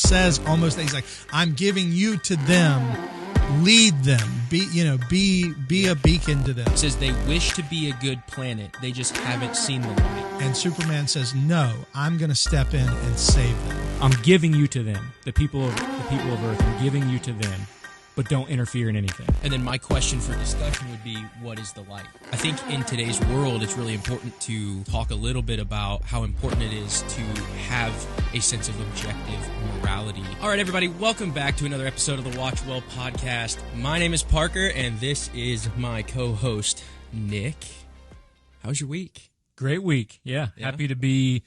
says almost that he's like, I'm giving you to them. Lead them. Be a beacon to them. It says they wish to be a good planet. They just haven't seen the light. And Superman says, no, I'm going to step in and save them. I'm giving you to them, the people of Earth. I'm giving you to them, but don't interfere in anything. And then my question for discussion would be, what is the light? I think in today's world, it's really important to talk a little bit about how important it is to have a sense of objective morality. All right, everybody, welcome back to another episode of the Watch Well podcast. My name is Parker, and this is my co-host, Nick. How's your week? Great week. Yeah. Happy to be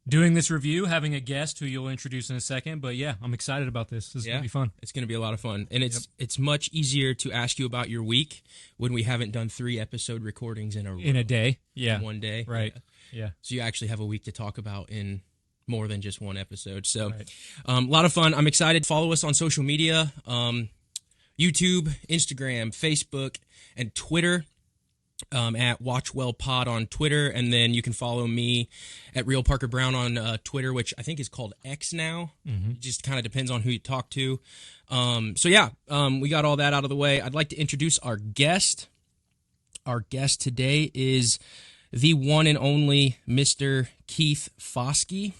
doing this review, having a guest who you'll introduce in a second. But yeah, I'm excited about this. This is going to be fun. It's going to be a lot of fun. And it's much easier to ask you about your week when we haven't done 3 episode recordings in a day. Yeah. In one day. Right. Yeah. So you actually have a week to talk about in more than just one episode. So a lot of fun. I'm excited. Follow us on social media, YouTube, Instagram, Facebook, and Twitter. At WatchWellPod on Twitter, and then you can follow me at Real Parker Brown on Twitter, which I think is called X now. Mm-hmm. It just kind of depends on who you talk to. We got all that out of the way. I'd like to introduce our guest. Our guest today is the one and only Mr. Keith Foskey.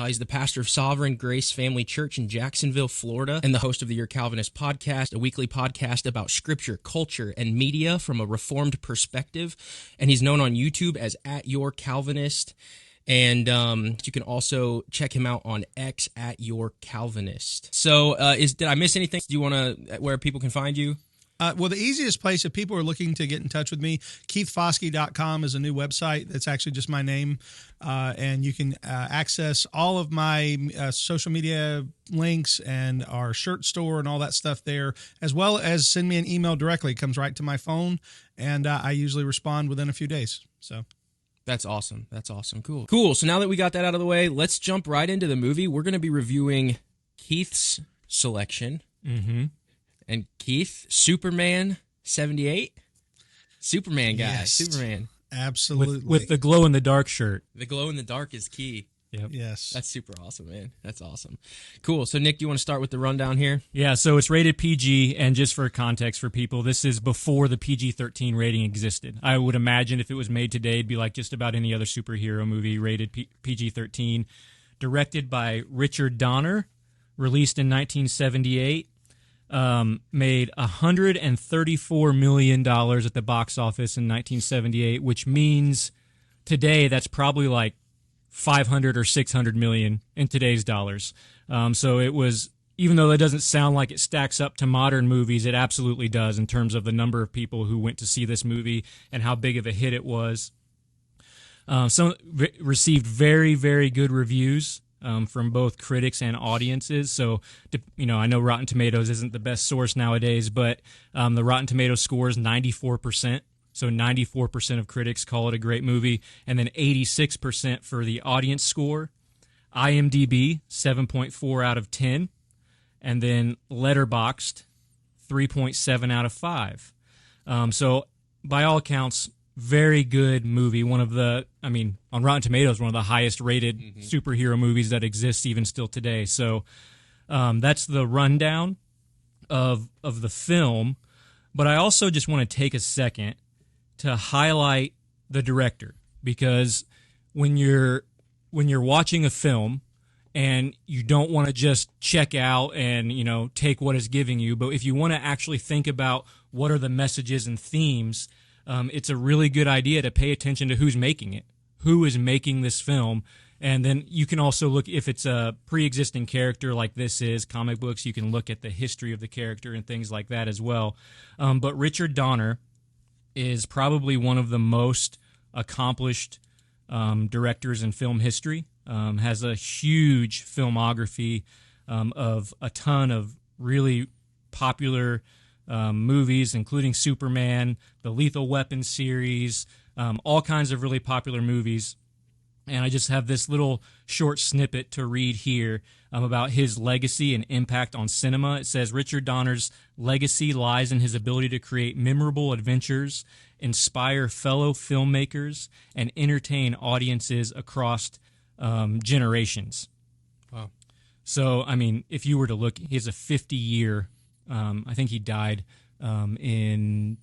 He's the pastor of Sovereign Grace Family Church in Jacksonville, Florida, and the host of the Your Calvinist podcast, a weekly podcast about scripture, culture, and media from a Reformed perspective. And he's known on YouTube as @YourCalvinist. And you can also check him out on X @YourCalvinist. So did I miss anything? Do you want to, where people can find you? Well, the easiest place, if people are looking to get in touch with me, KeithFoskey.com is a new website. That's actually just my name. And you can access all of my social media links and our shirt store and all that stuff there, as well as send me an email directly. It comes right to my phone, and I usually respond within a few days. So that's awesome. That's awesome. Cool. So now that we got that out of the way, let's jump right into the movie. We're going to be reviewing Keith's selection. Mm-hmm. And Keith, Superman 78? Superman guy. Yes. Superman. Absolutely. With the glow-in-the-dark shirt. The glow-in-the-dark is key. Yep. Yes. That's super awesome, man. That's awesome. Cool. So, Nick, do you want to start with the rundown here? Yeah, so it's rated PG, and just for context for people, this is before the PG-13 rating existed. I would imagine if it was made today, it'd be like just about any other superhero movie rated PG-13. Directed by Richard Donner, released in 1978. Made $134 million at the box office in 1978, which means today that's probably like 500 or 600 million in today's dollars. So it was, even though that doesn't sound like it stacks up to modern movies, it absolutely does in terms of the number of people who went to see this movie and how big of a hit it was. Received very, very good reviews. From both critics and audiences. So, I know Rotten Tomatoes isn't the best source nowadays, but the Rotten Tomatoes score is 94%. So 94% of critics call it a great movie, and then 86% for the audience score. IMDb, 7.4 out of 10. And then Letterboxd, 3.7 out of 5. So by all accounts, very good movie. One of the, on Rotten Tomatoes, one of the highest rated superhero movies that exists even still today. So that's the rundown of the film. But I also just want to take a second to highlight the director, because when you're watching a film and you don't want to just check out and, take what it's giving you, but if you want to actually think about what are the messages and themes, it's a really good idea to pay attention to who's making it, who is making this film. And then you can also look, if it's a pre-existing character like this is, comic books, you can look at the history of the character and things like that as well. But Richard Donner is probably one of the most accomplished directors in film history, has a huge filmography of a ton of really popular movies, including Superman, the Lethal Weapon series, all kinds of really popular movies. And I just have this little short snippet to read here about his legacy and impact on cinema. It says, Richard Donner's legacy lies in his ability to create memorable adventures, inspire fellow filmmakers, and entertain audiences across generations. Wow. So, I mean, if you were to look, he has a 50-year, I think he died in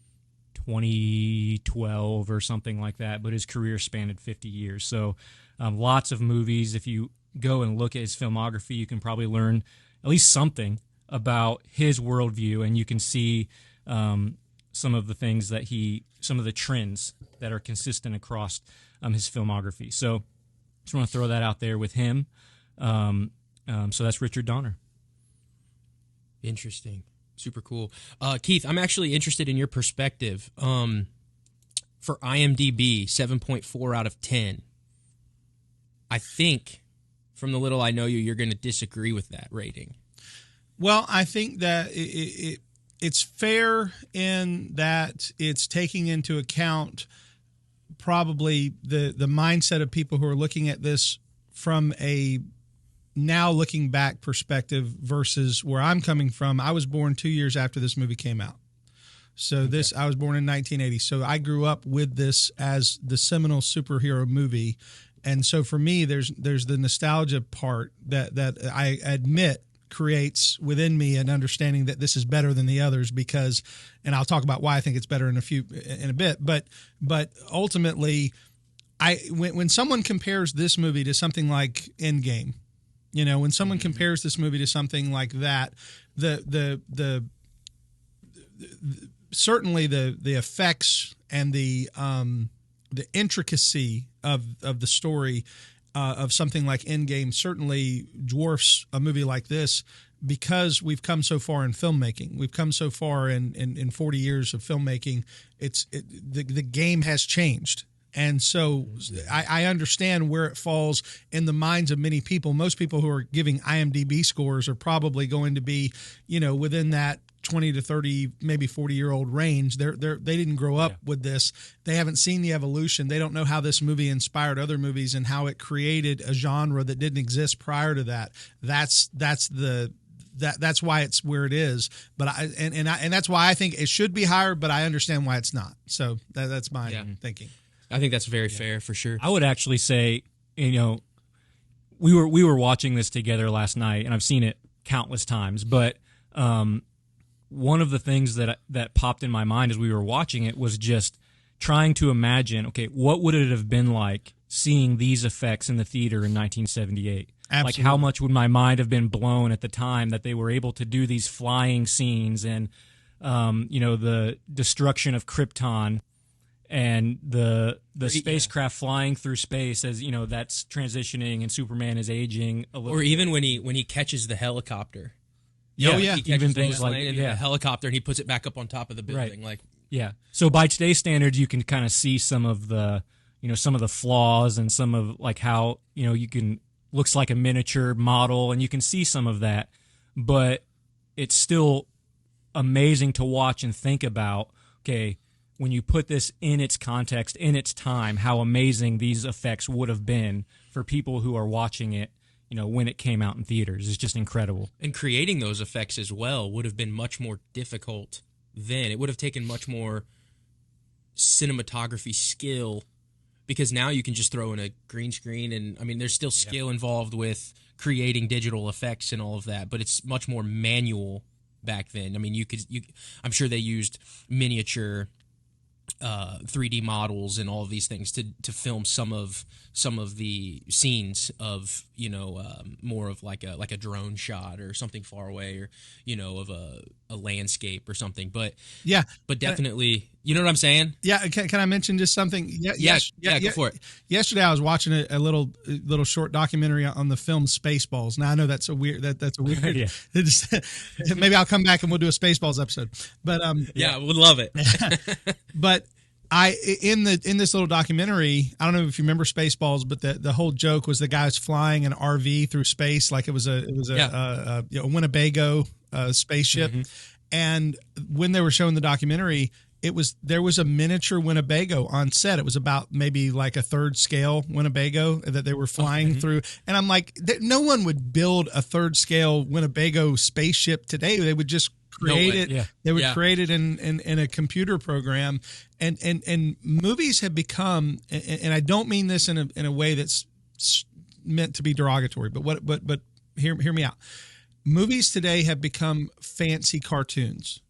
2012 or something like that, but his career spanned 50 years. So lots of movies. If you go and look at his filmography, you can probably learn at least something about his worldview, and you can see some of the things that some of the trends that are consistent across his filmography. So just want to throw that out there with him. So that's Richard Donner. Interesting. Super cool. Keith, I'm actually interested in your perspective. For IMDb, 7.4 out of 10. I think, from the little I know you, you're going to disagree with that rating. Well, I think that it's fair in that it's taking into account probably the mindset of people who are looking at this from a now looking back perspective versus where I'm coming from. I was born 2 years after this movie came out. So I was born in 1980. So I grew up with this as the seminal superhero movie. And so for me, there's the nostalgia part that I admit creates within me an understanding that this is better than the others because, and I'll talk about why I think it's better in a bit, but ultimately when someone compares this movie to something like Endgame, when someone compares this movie to something like that, certainly the effects and the intricacy of the story of something like Endgame certainly dwarfs a movie like this because we've come so far in filmmaking. We've come so far in 40 years of filmmaking. The game has changed. And so I understand where it falls in the minds of many people. Most people who are giving IMDb scores are probably going to be, within that 20 to 30, maybe 40-year-old range. They didn't grow up with this. They haven't seen the evolution. They don't know how this movie inspired other movies and how it created a genre that didn't exist prior to that. That's why it's where it is. But and that's why I think it should be higher. But I understand why it's not. So that's my thinking. I think that's very fair for sure. I would actually say, we were watching this together last night, and I've seen it countless times. But one of the things that popped in my mind as we were watching it was just trying to imagine, okay, what would it have been like seeing these effects in the theater in 1978? Absolutely. Like, how much would my mind have been blown at the time that they were able to do these flying scenes and, the destruction of Krypton and the spacecraft flying through space as, that's transitioning and Superman is aging a little. Or even when he catches the helicopter. Yeah, he even things like a helicopter and he puts it back up on top of the building. Right. So by today's standards, you can kind of see some of the flaws and some of like how you can looks like a miniature model and you can see some of that, but it's still amazing to watch and think about. Okay, when you put this in its context, in its time, how amazing these effects would have been for people who are watching it. When it came out in theaters. It's just incredible. And creating those effects as well would have been much more difficult then. It would have taken much more cinematography skill because now you can just throw in a green screen and, there's still skill involved with creating digital effects and all of that, but it's much more manual back then. I'm sure they used miniature 3D models and all of these things to film some of the scenes of more of like a drone shot or something far away or of a landscape or something. But definitely, you know what I'm saying? Yeah. Can I mention just something? Yeah. Go for it. Yesterday I was watching a little short documentary on the film Spaceballs. Now I know that's a weird yeah. Maybe I'll come back and we'll do a Spaceballs episode. But we'd love it. But in this little documentary, I don't know if you remember Spaceballs, but the whole joke was the guy was flying an RV through space like it was a Winnebago spaceship, and when they were showing the documentary, there was a miniature Winnebago on set. It was about maybe like a third scale Winnebago that they were flying through, and I'm like, no one would build a third scale Winnebago spaceship today. They would just create it. Yeah. They would create it in a computer program, and movies have become. And I don't mean this in a way that's meant to be derogatory, but hear me out. Movies today have become fancy cartoons.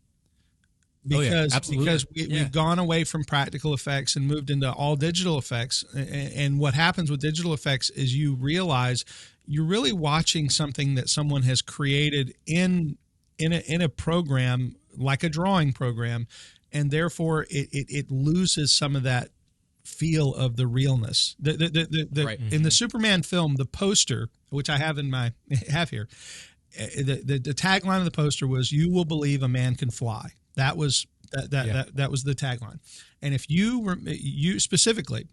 Because we've gone away from practical effects and moved into all digital effects. And what happens with digital effects is you realize you're really watching something that someone has created in a program, like a drawing program, and therefore it loses some of that feel of the realness. In the Superman film, the poster, which I have here, the tagline of the poster was, "You will believe a man can fly." That was that was the tagline. And if you specifically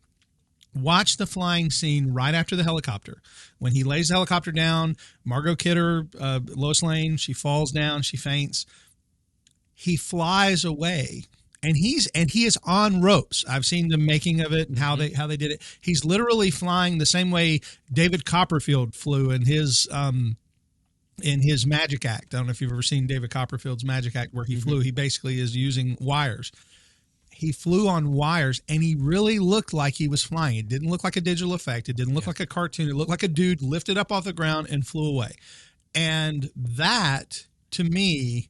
watch the flying scene right after the helicopter, when he lays the helicopter down, Margot Kidder, Lois Lane, she falls down, she faints. He flies away, and he is on ropes. I've seen the making of it and how they did it. He's literally flying the same way David Copperfield flew in his Magic Act. I don't know if you've ever seen David Copperfield's Magic Act where he flew. He basically is using wires. He flew on wires, and he really looked like he was flying. It didn't look like a digital effect. It didn't look like a cartoon. It looked like a dude lifted up off the ground and flew away. And that, to me,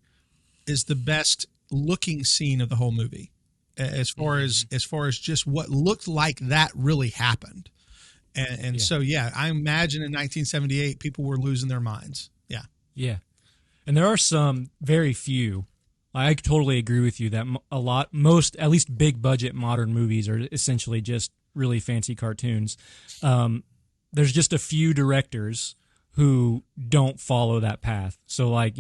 is the best looking scene of the whole movie, as far as just what looked like that really happened. And so, I imagine in 1978, people were losing their minds. Yeah. And there are some very few. I totally agree with you that most, at least big budget modern movies are essentially just really fancy cartoons. There's just a few directors who don't follow that path. So like,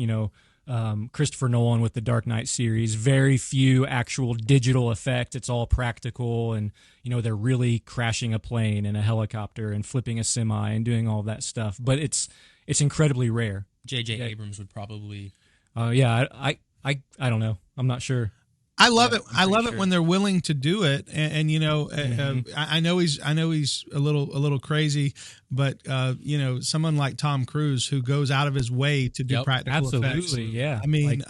Christopher Nolan with the Dark Knight series, very few actual digital effects. It's all practical, and they're really crashing a plane and a helicopter and flipping a semi and doing all that stuff. But it's incredibly rare. J.J. Abrams would probably. I don't know. I'm not sure. I love it. I love it when they're willing to do it, and I know he's a little crazy, but someone like Tom Cruise who goes out of his way to do practical effects. Absolutely, yeah. I mean,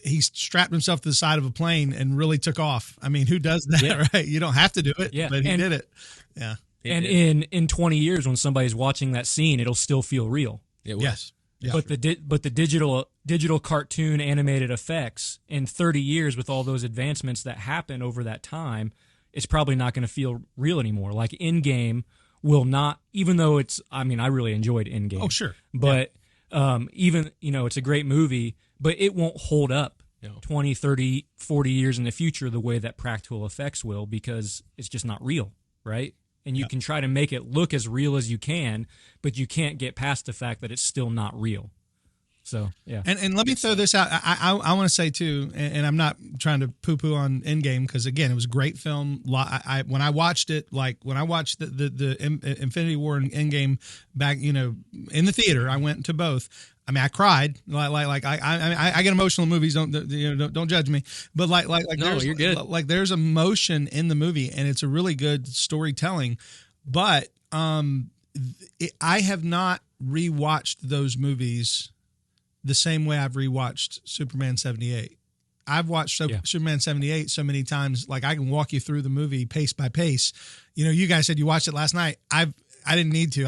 he strapped himself to the side of a plane and really took off. I mean, who does that, right? You don't have to do it, but he did it. Yeah. And in 20 years, when somebody's watching that scene, it'll still feel real. Yes. Yeah. But the digital cartoon animated effects in 30 years, with all those advancements that happen over that time, it's probably not going to feel real anymore. Like Endgame will not, even though I really enjoyed Endgame. Oh, sure. But even, it's a great movie, but it won't hold up 20, 30, 40 years in the future the way that practical effects will, because it's just not real, right? And you can try to make it look as real as you can, but you can't get past the fact that it's still not real. So, yeah. And let me throw this out. I want to say, too, and I'm not trying to poo-poo on Endgame, because, again, it was a great film. When I watched it, when I watched the Infinity War and Endgame back, in the theater, I went to both. I mean, I cried. I get emotional in movies. Don't judge me. But no, you're good. There's emotion in the movie, and it's a really good storytelling. But I have not rewatched those movies the same way I've rewatched Superman 78. I've watched Superman 78 so many times. Like, I can walk you through the movie pace by pace. You guys said you watched it last night. I didn't need to.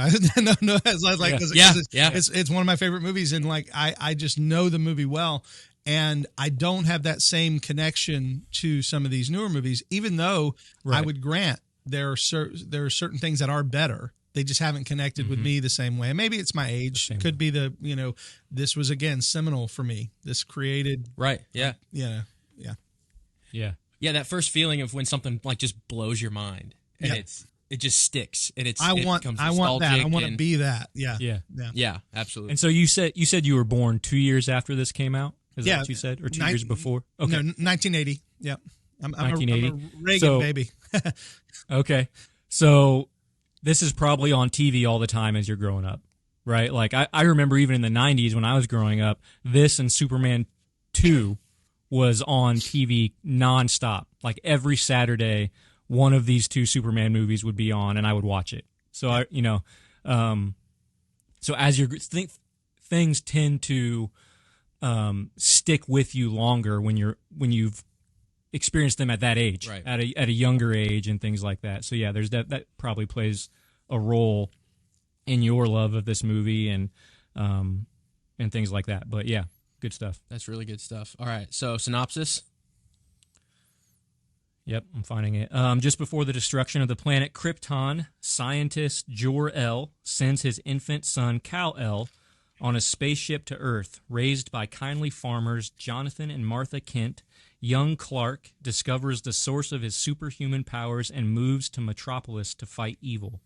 It's one of my favorite movies, and I just know the movie well, and I don't have that same connection to some of these newer movies. Even though I would grant there are certain things that are better, they just haven't connected with me the same way. And maybe it's my age. Could be this was again seminal for me. This created Yeah. That first feling of when something just blows your mind, and it just sticks, and I want that. I want to be that. Yeah, absolutely. And so you said you were born 2 years after this came out. Is that what you said, or 2 years before? Okay, no, 1980. Yep, I'm 1980. I'm a Reagan baby. Okay, so this is probably on TV all the time as you're growing up, right? Like I remember even in the 90s when I was growing up, this and Superman 2 was on TV nonstop. Like every Saturday, one of these two Superman movies would be on, and I would watch it. So so as things tend to stick with you longer when you've experienced them at that age, right, at a younger age, and things like that. So yeah, there's that probably plays a role in your love of this movie and things like that. But yeah, good stuff. That's really good stuff. All right, so synopsis. Yep, I'm finding it. Just before the destruction of the planet Krypton, scientist Jor-El sends his infant son Kal-El on a spaceship to Earth. Raised by kindly farmers Jonathan and Martha Kent, young Clark discovers the source of his superhuman powers and moves to Metropolis to fight evil.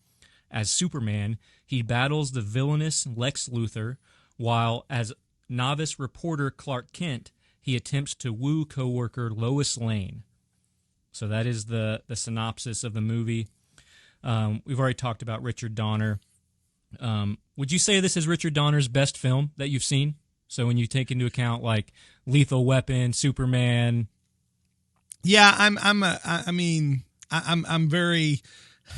As Superman, he battles the villainous Lex Luthor, while as novice reporter Clark Kent, he attempts to woo co-worker Lois Lane. So that is the synopsis of the movie. We've already talked about Richard Donner. Would you say this is Richard Donner's best film that you've seen? So when you take into account like Lethal Weapon, Superman. Yeah, I'm very.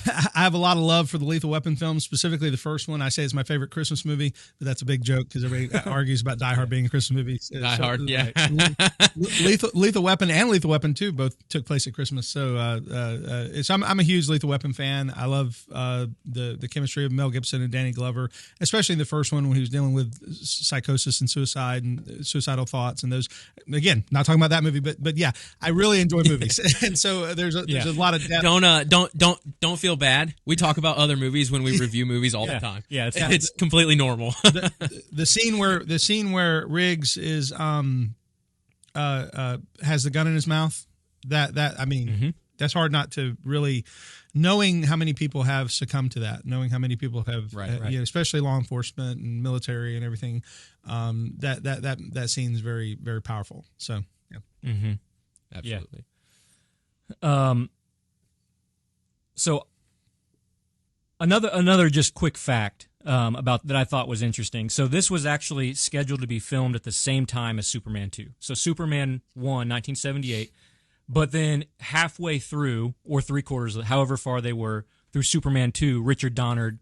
I have a lot of love for the Lethal Weapon films, specifically the first one. I say it's my favorite Christmas movie, but that's a big joke because everybody argues about Die Hard being a Christmas movie. Die Hard, yeah. Lethal Weapon and Lethal Weapon 2 both took place at Christmas. So I'm a huge Lethal Weapon fan. I love the chemistry of Mel Gibson and Danny Glover, especially in the first one when he was dealing with psychosis and suicide and suicidal thoughts and those. Again, not talking about that movie, but yeah, I really enjoy movies, and so there's a lot of depth. Don't feel bad. We talk about other movies when we review movies all the time. Yeah, it's completely normal. the scene where Riggs is has the gun in his mouth. That's hard not to really, knowing how many people have succumbed to that, knowing how many people have, right. You know, especially law enforcement and military and everything. That scene is very, very powerful. So yeah, absolutely. Yeah. So another just quick fact about that I thought was interesting. So this was actually scheduled to be filmed at the same time as Superman 2. So Superman 1, 1978, but then halfway through, or three-quarters, however far they were, through Superman 2, Richard Donner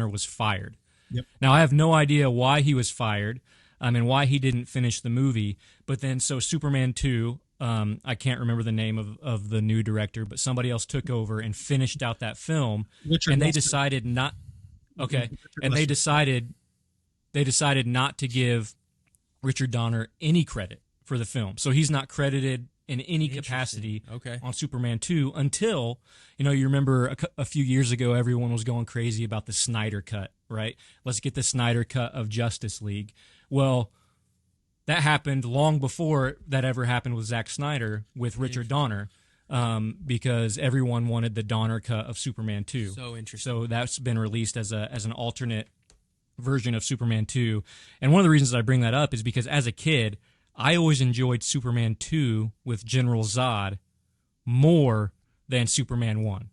was fired. Yep. Now, I have no idea why he was fired and why he didn't finish the movie, but then so Superman 2... I can't remember the name of the new director, but somebody else took over and finished out that film. They decided not. Okay, and they decided not to give Richard Donner any credit for the film, so he's not credited in any capacity on Superman 2 until, you remember a few years ago everyone was going crazy about the Snyder Cut, right? Let's get the Snyder Cut of Justice League. Well, that happened long before that ever happened with Zack Snyder with Richard Donner, because everyone wanted the Donner cut of Superman 2. So interesting. So that's been released as an alternate version of Superman 2. And one of the reasons I bring that up is because as a kid, I always enjoyed Superman 2 with General Zod more than Superman 1.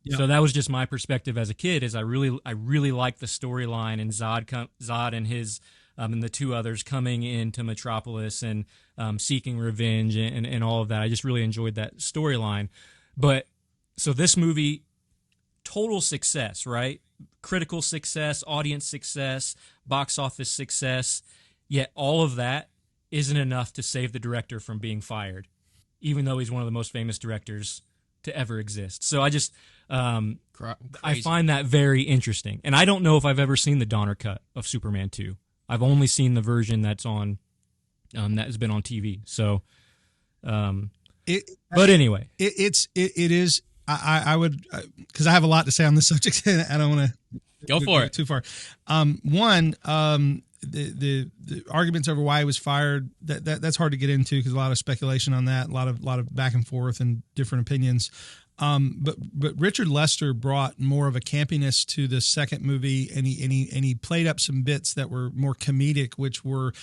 Yeah. So that was just my perspective as a kid. Is I really liked the storyline and Zod and his and the two others coming into Metropolis and seeking revenge and all of that. I just really enjoyed that storyline. But so this movie, total success, right? Critical success, audience success, box office success. Yet all of that isn't enough to save the director from being fired, even though he's one of the most famous directors to ever exist. So I just I find that very interesting. And I don't know if I've ever seen the Donner cut of Superman 2. I've only seen the version that's on that has been on TV. So, but anyway, it is. I would, because I have a lot to say on this subject. And I don't want to go for it too far. One, the arguments over why he was fired, that's hard to get into because a lot of speculation on that, a lot of back and forth and different opinions. But Richard Lester brought more of a campiness to the second movie, and he played up some bits that were more comedic, which were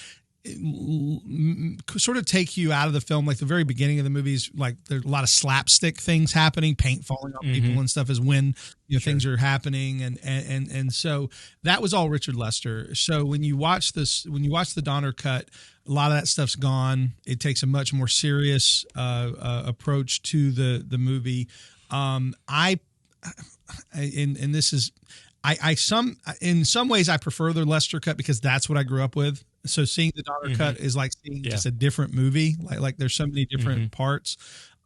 sort of take you out of the film. Like the very beginning of the movies, like there's a lot of slapstick things happening, paint falling on people and stuff, is when things are happening, and so that was all Richard Lester. So when you watch the Donner cut, a lot of that stuff's gone. It takes a much more serious approach to the movie. In some ways I prefer the Lester cut because that's what I grew up with. So seeing the Donner cut is like seeing just a different movie. Like there's so many different parts.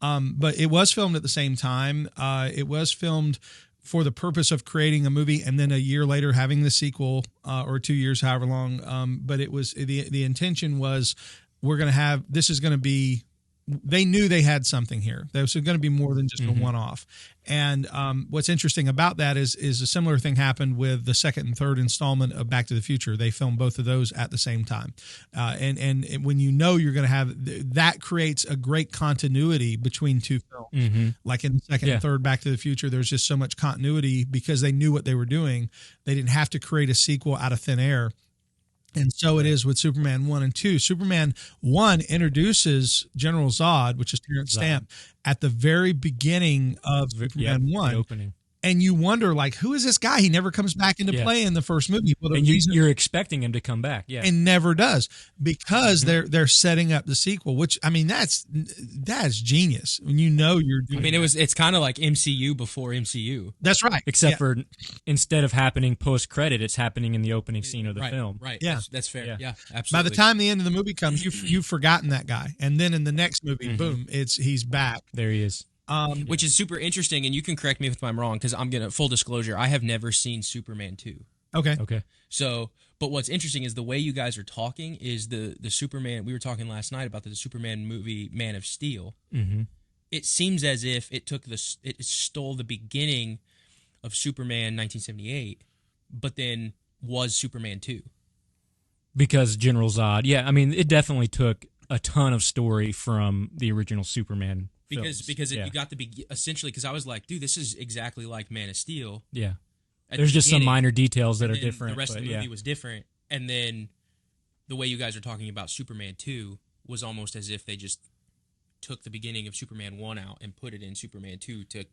But it was filmed at the same time. It was filmed for the purpose of creating a movie, and then a year later having the sequel, or 2 years, however long. But it was the intention was we're going to have this is going to be. They knew they had something here. There was going to be more than just a one-off. And what's interesting about that is a similar thing happened with the second and third installment of Back to the Future. They filmed both of those at the same time. And when you know you're going to have that creates a great continuity between two films. Like in the second and third Back to the Future, there's just so much continuity because they knew what they were doing. They didn't have to create a sequel out of thin air. And so it is with Superman 1 and 2. Superman 1 introduces General Zod, which is Terrence Stamp, at the very beginning of Superman 1. The opening. And you wonder, like, who is this guy? He never comes back into play in the first movie. Well, and you're expecting him to come back, and never does, because they're setting up the sequel. Which, I mean, that's genius when you know you're doing. I mean, it's kind of like MCU before MCU. That's right, except for instead of happening post credit, it's happening in the opening scene of the film. Right, yeah, that's fair. Yeah, absolutely. By the time the end of the movie comes, you've forgotten that guy, and then in the next movie, boom, he's back. There he is. Which is super interesting, and you can correct me if I'm wrong, because I'm gonna full disclosure, I have never seen Superman 2. Okay. So, but what's interesting is the way you guys are talking is the Superman. We were talking last night about the Superman movie, Man of Steel. It seems as if it stole the beginning of Superman 1978, but then was Superman 2. Because General Zod, I mean, it definitely took a ton of story from the original Superman. Because you got the essentially, because I was like, dude, this is exactly like Man of Steel. Yeah, there's just some minor details that are different. The rest of the movie was different, and then the way you guys are talking about Superman 2 was almost as if they just took the beginning of Superman 1 out and put it in Superman 2 to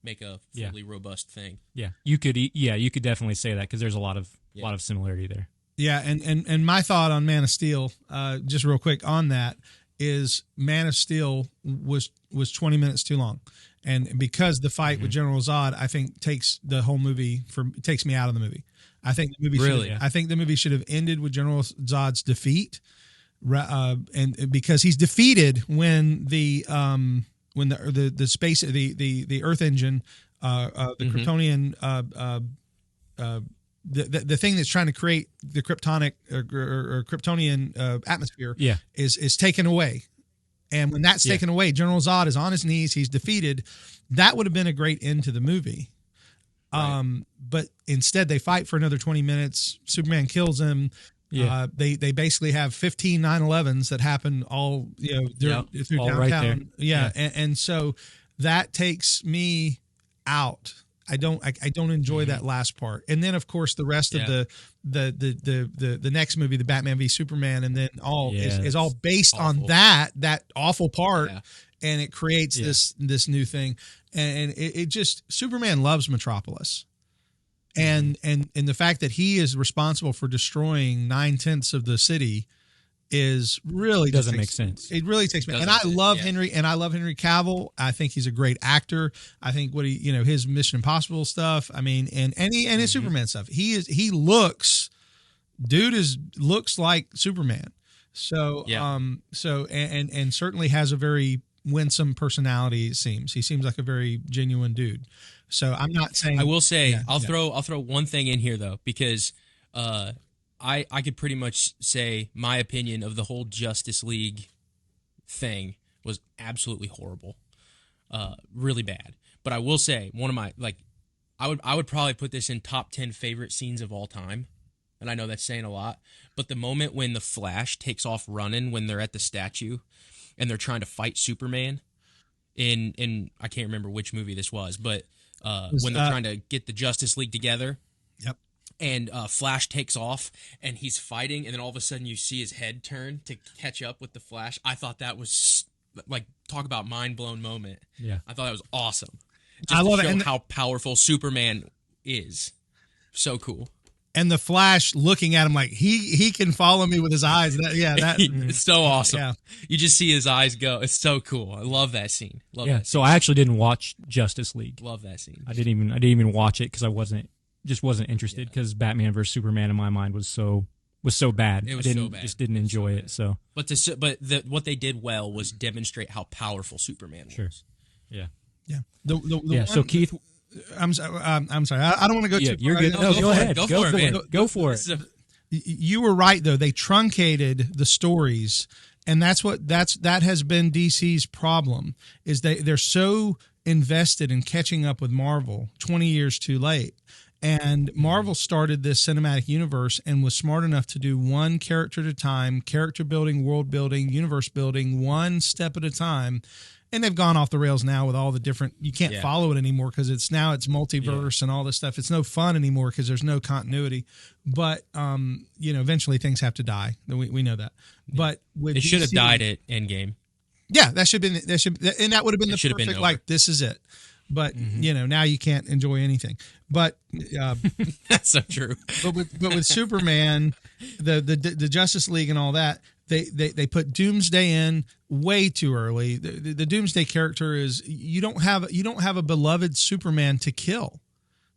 make a fully robust thing. Yeah, you could definitely say that because there's a lot of similarity there. Yeah, and my thought on Man of Steel, just real quick on that, is Man of Steel was 20 minutes too long, and because the fight with General Zod, I think takes the whole movie takes me out of the movie. I think the movie should have ended with General Zod's defeat, and because he's defeated when the space the Earth engine, the Kryptonian. The thing that's trying to create the Kryptonic or Kryptonian atmosphere is taken away. And when that's taken away, General Zod is on his knees. He's defeated. That would have been a great end to the movie. Right. But instead, they fight for another 20 minutes. Superman kills him. Yeah. They basically have 15 9/11s that happen all through all downtown. Right there. Yeah. And so that takes me out. I don't enjoy that last part, and then of course the rest of the next movie, the Batman v Superman, and then is all based on that awful part, and it creates this new thing, and it just Superman loves Metropolis, and the fact that he is responsible for destroying 9/10 of the city is really doesn't make sense. It really takes me, and I love Henry, and I love Henry Cavill. I think he's a great actor. I think his Mission Impossible stuff. I mean, and his Superman stuff. He looks like Superman. So and certainly has a very winsome personality. It seems he seems like a very genuine dude. So I'm not saying I will say I'll throw one thing in here though, because I could pretty much say my opinion of the whole Justice League thing was absolutely horrible, really bad. But I will say one of my I would probably put this in top 10 favorite scenes of all time, and I know that's saying a lot. But the moment when the Flash takes off running when they're at the statue, and they're trying to fight Superman, in I can't remember which movie this was, but when they're trying to get the Justice League together. Yep. And Flash takes off, and he's fighting, and then all of a sudden you see his head turn to catch up with the Flash. I thought that was, talk about mind-blown moment. Yeah. I thought that was awesome. I love it. How powerful Superman is. So cool. And the Flash looking at him like, he can follow me with his eyes. It's so awesome. Yeah. You just see his eyes go. It's so cool. I love that scene. Love that scene. So I actually didn't watch Justice League. Love that scene. I didn't even watch it because I wasn't interested, because Batman vs Superman in my mind was so bad. It was so bad. Just didn't enjoy it. So, what they did well was demonstrate how powerful Superman was. Sure. Yeah. Yeah. So Keith, I'm sorry. I don't want to go Yeah, too you're far. good. No, go ahead. Go for it, man. Go for it. You were right though. They truncated the stories, and that has been DC's problem. Is they're so invested in catching up with Marvel 20 years too late. And Marvel started this cinematic universe and was smart enough to do one character at a time, character building, world building, universe building, one step at a time. And they've gone off the rails now with all the different, you can't follow it anymore because it's multiverse and all this stuff. It's no fun anymore because there's no continuity. But, eventually things have to die. We know that. But with it should have DC, died at Endgame. Yeah, and that would have been the should've been perfect, over. like, this is it. But, now you can't enjoy anything. But, That's so true. but with Superman, the Justice League and all that, they put Doomsday in way too early. The Doomsday character is you don't have a beloved Superman to kill.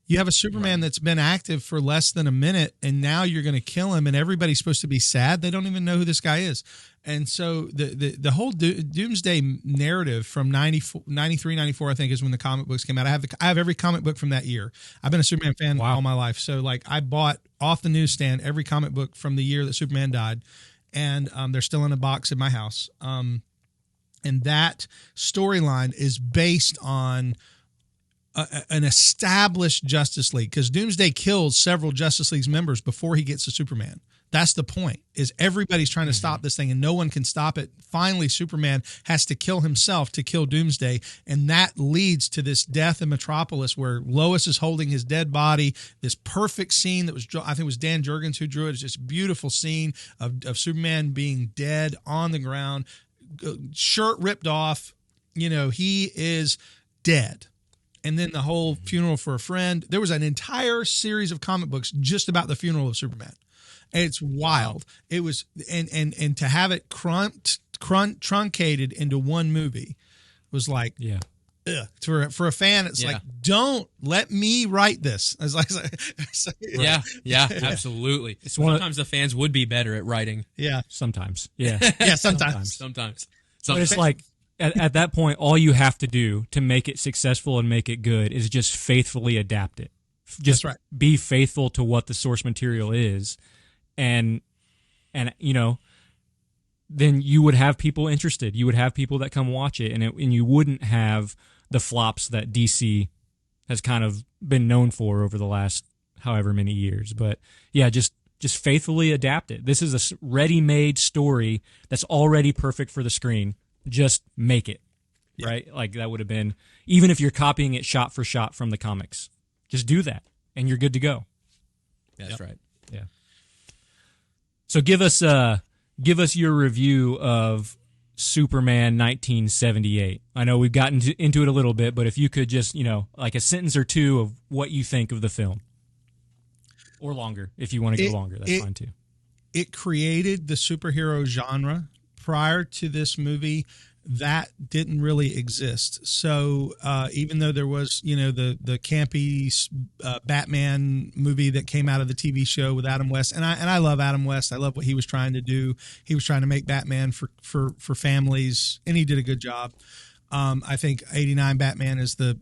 You have a Superman that's been active for less than a minute, and now you're going to kill him, and everybody's supposed to be sad. They don't even know who this guy is. And so the whole Doomsday narrative from 93, 94, I think, is when the comic books came out. I have every comic book from that year. I've been a Superman fan all my life. So, like, I bought off the newsstand every comic book from the year that Superman died, and they're still in a box in my house. And that storyline is based on an established Justice League, because Doomsday kills several Justice League's members before he gets to Superman. That's the point, is everybody's trying to stop this thing and no one can stop it. Finally, Superman has to kill himself to kill Doomsday, and that leads to this death in Metropolis where Lois is holding his dead body. This perfect scene that was, I think it was Dan Jurgens who drew it. It's just a beautiful scene of Superman being dead on the ground, shirt ripped off. He is dead. And then the whole funeral for a friend. There was an entire series of comic books just about the funeral of Superman. And it's wild. It was, and to have it truncated into one movie was like, ugh. For a fan, it's like, don't let me write this. I was like, Absolutely. Sometimes the fans would be better at writing. Yeah, Sometimes. Sometimes. But it's like, at that point, all you have to do to make it successful and make it good is just faithfully adapt it. Just be faithful to what the source material is, and then you would have people interested. You would have people that come watch it, and you wouldn't have the flops that DC has kind of been known for over the last however many years. But yeah, just faithfully adapt it. This is a ready-made story that's already perfect for the screen. Just make it, right? Like, that would have been, even if you're copying it shot for shot from the comics, just do that and you're good to go. That's right. Yeah. So give us your review of Superman 1978. I know we've gotten into it a little bit, but if you could just, like a sentence or two of what you think of the film, or longer, if you want to go longer, that's fine too. It created the superhero genre. Prior to this movie, that didn't really exist. So even though there was, the campy Batman movie that came out of the TV show with Adam West, and I love Adam West. I love what he was trying to do. He was trying to make Batman for families, and he did a good job. I think '89 Batman is the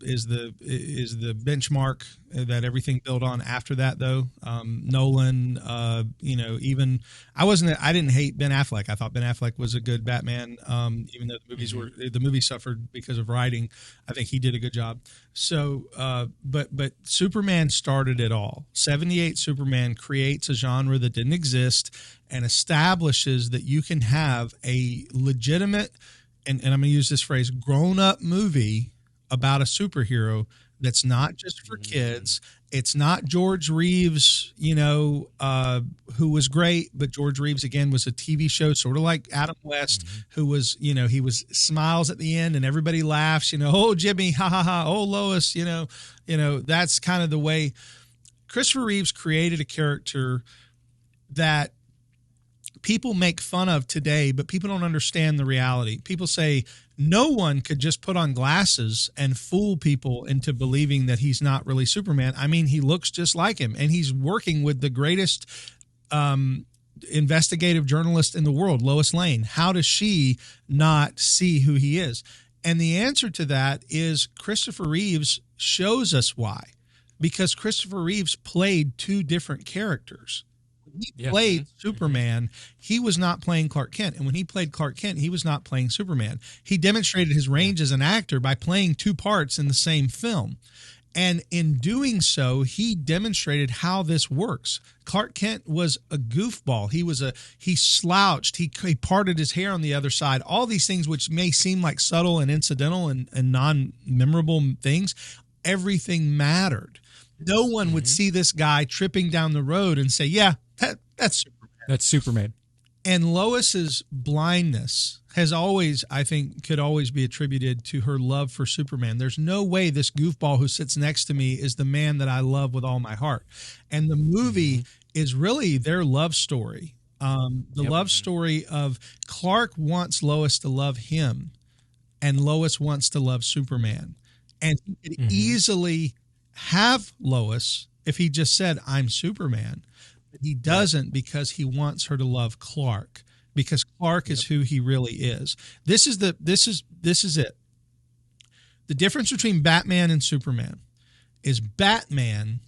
benchmark that everything built on after that, though. Nolan, even I didn't hate Ben Affleck. I thought Ben Affleck was a good Batman, even though the movie suffered because of writing. I think he did a good job. So, but Superman started it all. '78 Superman creates a genre that didn't exist and establishes that you can have a legitimate, and I'm going to use this phrase, grown-up movie about a superhero that's not just for kids. It's not George Reeves, who was great, but George Reeves, again, was a TV show, sort of like Adam West, who was, he was smiles at the end and everybody laughs, oh, Jimmy, ha, ha, ha, oh, Lois, that's kind of the way. Christopher Reeves created a character that people make fun of today, but people don't understand the reality. People say no one could just put on glasses and fool people into believing that he's not really Superman. I mean, he looks just like him, and he's working with the greatest investigative journalist in the world, Lois Lane. How does she not see who he is? And the answer to that is Christopher Reeves shows us why. Because Christopher Reeves played two different characters. When he played Superman, he was not playing Clark Kent. And when he played Clark Kent, he was not playing Superman. He demonstrated his range as an actor by playing two parts in the same film. And in doing so, he demonstrated how this works. Clark Kent was a goofball. He slouched. He parted his hair on the other side. All these things which may seem like subtle and incidental and non-memorable things, everything mattered. No one would see this guy tripping down the road and say, yeah, that's Superman. That's Superman. And Lois's blindness has always, I think, could always be attributed to her love for Superman. There's no way this goofball who sits next to me is the man that I love with all my heart. And the movie is really their love story. Love story of Clark wants Lois to love him, and Lois wants to love Superman. And he could easily have Lois if he just said, I'm Superman. But he doesn't because he wants her to love Clark, because Clark is who he really is. This is it. The difference between Batman and Superman is Batman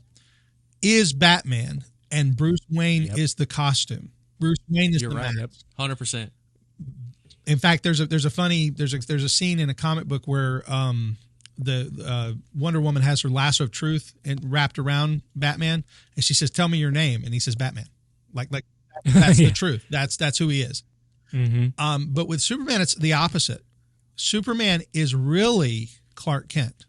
and Bruce Wayne is the costume. Bruce Wayne is the mask. 100%. In fact, there's a scene in a comic book where the Wonder Woman has her lasso of truth and wrapped around Batman, and she says, "Tell me your name," and he says, "Batman." Like that's the truth. That's who he is. But with Superman, it's the opposite. Superman is really Clark Kent.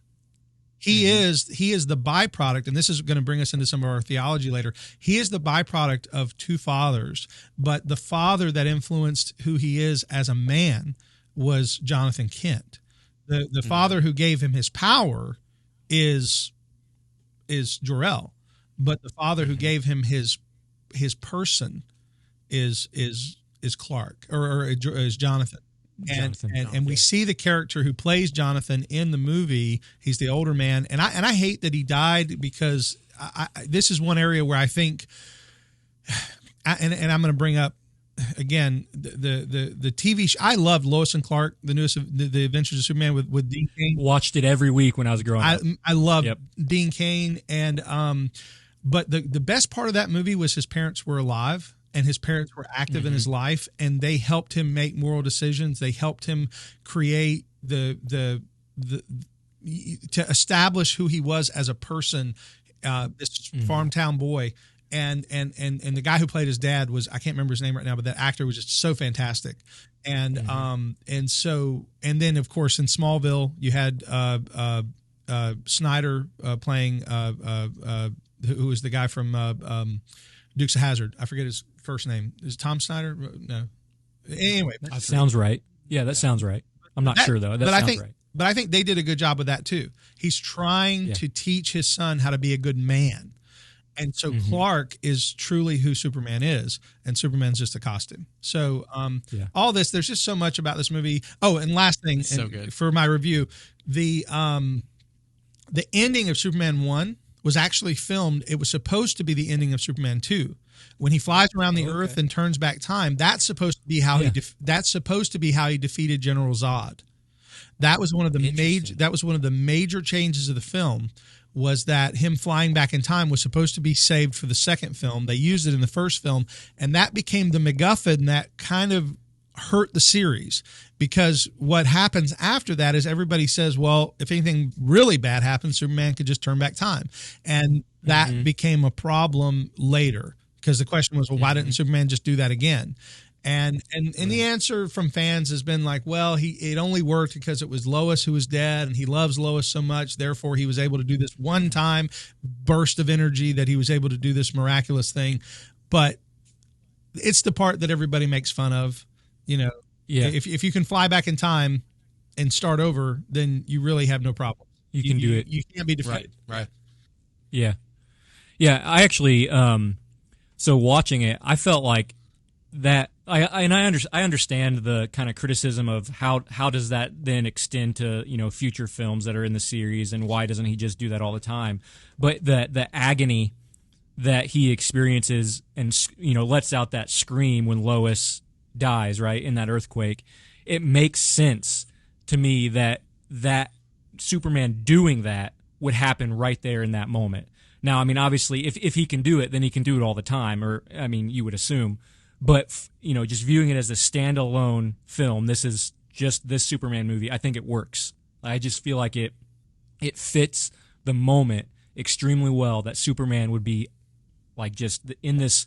He is the byproduct, and this is going to bring us into some of our theology later. He is the byproduct of two fathers, but the father that influenced who he is as a man was Jonathan Kent. The father who gave him his power is Jor-El, but the father who gave him his person is Clark or is Jonathan. And we see the character who plays Jonathan in the movie. He's the older man, and I hate that he died, because this is one area where I think, and I'm going to bring up again the TV show. I loved Lois and Clark, the newest of the Adventures of Superman with Dean Cain. Watched it every week when I was growing up. I loved Dean Cain, and but the best part of that movie was his parents were alive. And his parents were active in his life, and they helped him make moral decisions. They helped him create to establish who he was as a person, this farm town boy. And the guy who played his dad was, I can't remember his name right now, but that actor was just so fantastic. And and then of course in Smallville you had Snyder playing who was the guy from Dukes of Hazzard. I forget his first name. Is it Tom Snyder? No. Anyway, that sounds right. Yeah, that sounds right. I'm not sure though. That sounds right. But I think they did a good job with that too. He's trying to teach his son how to be a good man. And so Clark is truly who Superman is, and Superman's just a costume. So all this, there's just so much about this movie. Oh, and last thing, so good. For my review, the ending of Superman 1 was actually filmed. It was supposed to be the ending of Superman 2. When he flies around the Earth and turns back time, that's supposed to be how he defeated General Zod. That was one of the major changes of the film, was that him flying back in time was supposed to be saved for the second film. They used it in the first film, and that became the MacGuffin that kind of hurt the series, because what happens after that is everybody says, well, if anything really bad happens, Superman could just turn back time. And that became a problem later, because the question was, well, why didn't Superman just do that again? And the answer from fans has been like, well, it only worked because it was Lois who was dead, and he loves Lois so much, therefore he was able to do this one time burst of energy, that he was able to do this miraculous thing. But it's the part that everybody makes fun of. You know, if you can fly back in time and start over, then you really have no problem. You can do it. You can't be defeated. Right. Yeah. I actually, so watching it, I felt like that. I understand the kind of criticism of how does that then extend to future films that are in the series, and why doesn't he just do that all the time? But the agony that he experiences and lets out that scream when Lois dies, right, in that earthquake, it makes sense to me that Superman doing that would happen right there in that moment. Now, I mean, obviously, if he can do it, then he can do it all the time, or, I mean, you would assume. But, just viewing it as a standalone film, this is just this Superman movie, I think it works. I just feel like it fits the moment extremely well, that Superman would be, like, just in this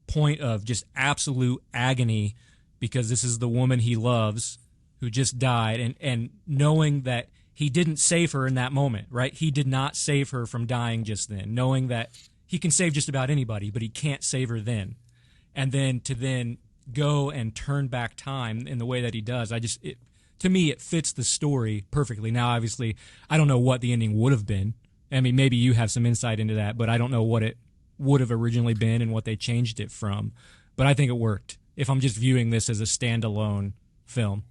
point of just absolute agony because this is the woman he loves who just died, and knowing that he didn't save her in that moment, right? He did not save her from dying just then, knowing that he can save just about anybody, but he can't save her then. And then to go and turn back time in the way that he does, to me, it fits the story perfectly. Now, obviously, I don't know what the ending would have been. I mean, maybe you have some insight into that, but I don't know what it would have originally been and what they changed it from. But I think it worked, if I'm just viewing this as a standalone film.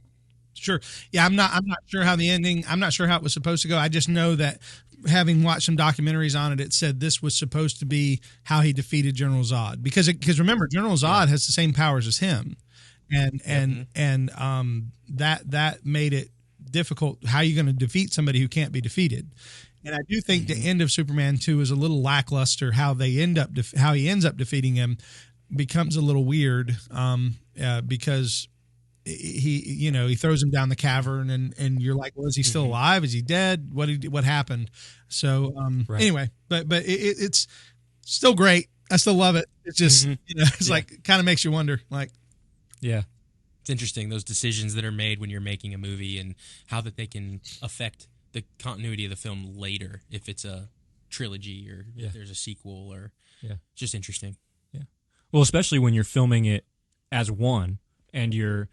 Sure. Yeah, I'm not sure how the ending, I'm not sure how it was supposed to go. I just know that having watched some documentaries on it, it said this was supposed to be how he defeated General Zod. Because remember, General Zod has the same powers as him. And that made it difficult. How are you going to defeat somebody who can't be defeated? And I do think the end of Superman 2 is a little lackluster. How he ends up defeating him becomes a little weird because he throws him down the cavern, and you're like, well, is he still alive? Is he dead? What happened? So anyway, but it's still great. I still love it. It's just it's like kind of makes you wonder, like, yeah, it's interesting, those decisions that are made when you're making a movie and how that they can affect the continuity of the film later, if it's a trilogy or if there's a sequel, or just interesting. Yeah. Well, especially when you're filming it as one, and you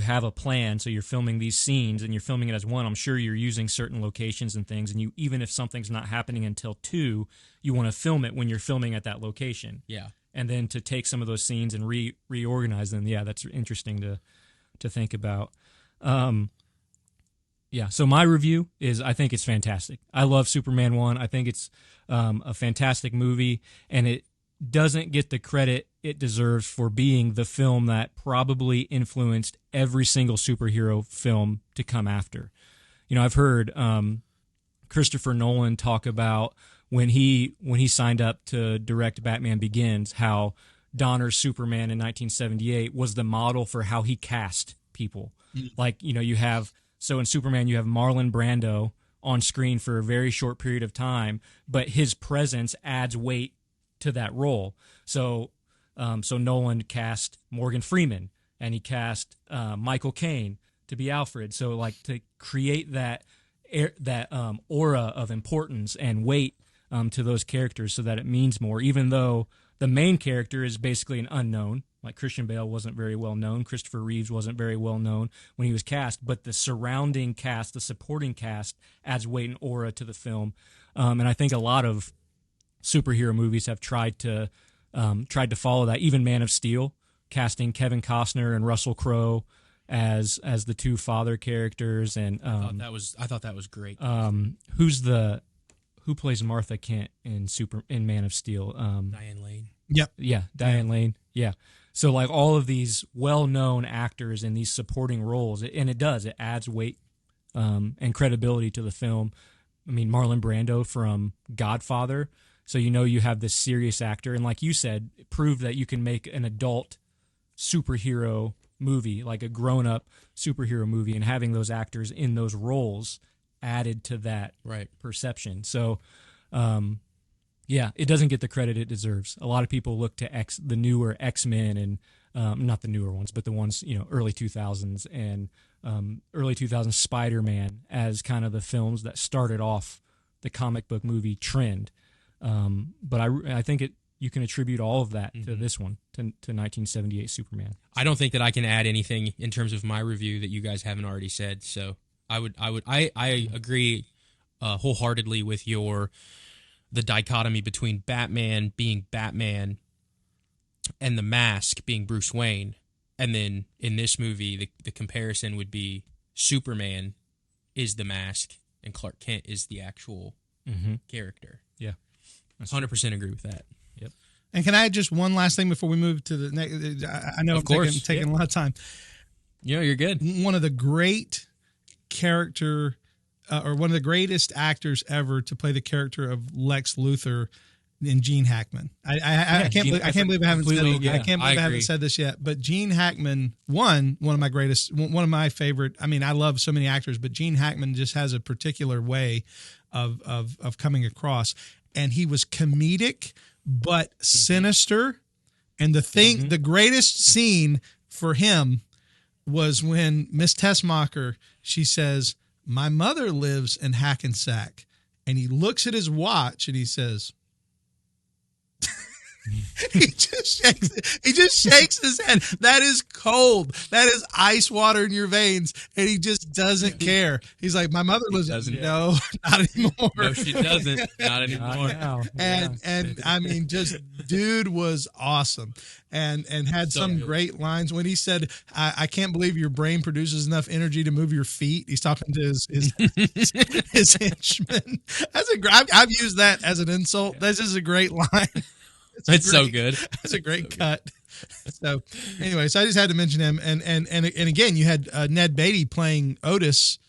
have a plan, so you're filming these scenes and you're filming it as one. I'm sure you're using certain locations and things, and even if something's not happening until 2, you want to film it when you're filming at that location. Yeah. And then to take some of those scenes and reorganize them. Yeah, that's interesting to think about. So my review is, I think it's fantastic. I love Superman 1. I think it's a fantastic movie, and it doesn't get the credit it deserves for being the film that probably influenced every single superhero film to come after. I've heard Christopher Nolan talk about when he signed up to direct Batman Begins, how Donner's Superman in 1978 was the model for how he cast people. Like, so in Superman, you have Marlon Brando on screen for a very short period of time, but his presence adds weight to that role. So Nolan cast Morgan Freeman, and he cast Michael Caine to be Alfred. So, like, to create that aura of importance and weight to those characters, so that it means more, even though the main character is basically an unknown. Like, Christian Bale wasn't very well known. Christopher Reeves wasn't very well known when he was cast, but the surrounding cast, the supporting cast, adds weight and aura to the film. And I think a lot of superhero movies have tried to follow that. Even Man of Steel, casting Kevin Costner and Russell Crowe as the two father characters, and I thought that was great. Who plays Martha Kent in Man of Steel? Diane Lane. Yep. Yeah, Diane Lane. Yeah. So, like, all of these well-known actors in these supporting roles, and it adds weight and credibility to the film. I mean, Marlon Brando from Godfather. So you have this serious actor, and like you said, it proved that you can make an adult superhero movie, like a grown-up superhero movie, and having those actors in those roles added to that perception. So, it doesn't get the credit it deserves. A lot of people look to the newer X-Men, and not the newer ones, but the ones, early 2000s and early 2000s Spider-Man as kind of the films that started off the comic book movie trend. But I think you can attribute all of that to this one, to 1978 Superman. I don't think that I can add anything in terms of my review that you guys haven't already said. So I agree wholeheartedly with the dichotomy between Batman being Batman and the Mask being Bruce Wayne. And then in this movie, the comparison would be Superman is the Mask and Clark Kent is the actual character. Yeah. 100% agree with that. Yep. And can I add just one last thing before we move to the next? I know I'm taking a lot of time. You're good. One of the great character or one of the greatest actors ever to play the character of Lex Luthor in Gene Hackman. I can't believe I haven't said this yet, but Gene Hackman, one of my favorite. I mean, I love so many actors, but Gene Hackman just has a particular way of coming across, and he was comedic but sinister. And the greatest scene for him was when Miss Tessmacher, she says, "My mother lives in Hackensack," and he looks at his watch and he says. He just shakes his head. That is cold. That is ice water in your veins, and he just doesn't care. He's like, my mother lives. No, not anymore. No, she doesn't. Not anymore. And I mean, just dude was awesome, and had some great lines when he said, "I can't believe your brain produces enough energy to move your feet." He's talking to his henchman. I've used that as an insult. This is a great line. It's so good. That's a great cut. So anyway, so I just had to mention him. And again, you had Ned Beatty playing Otis.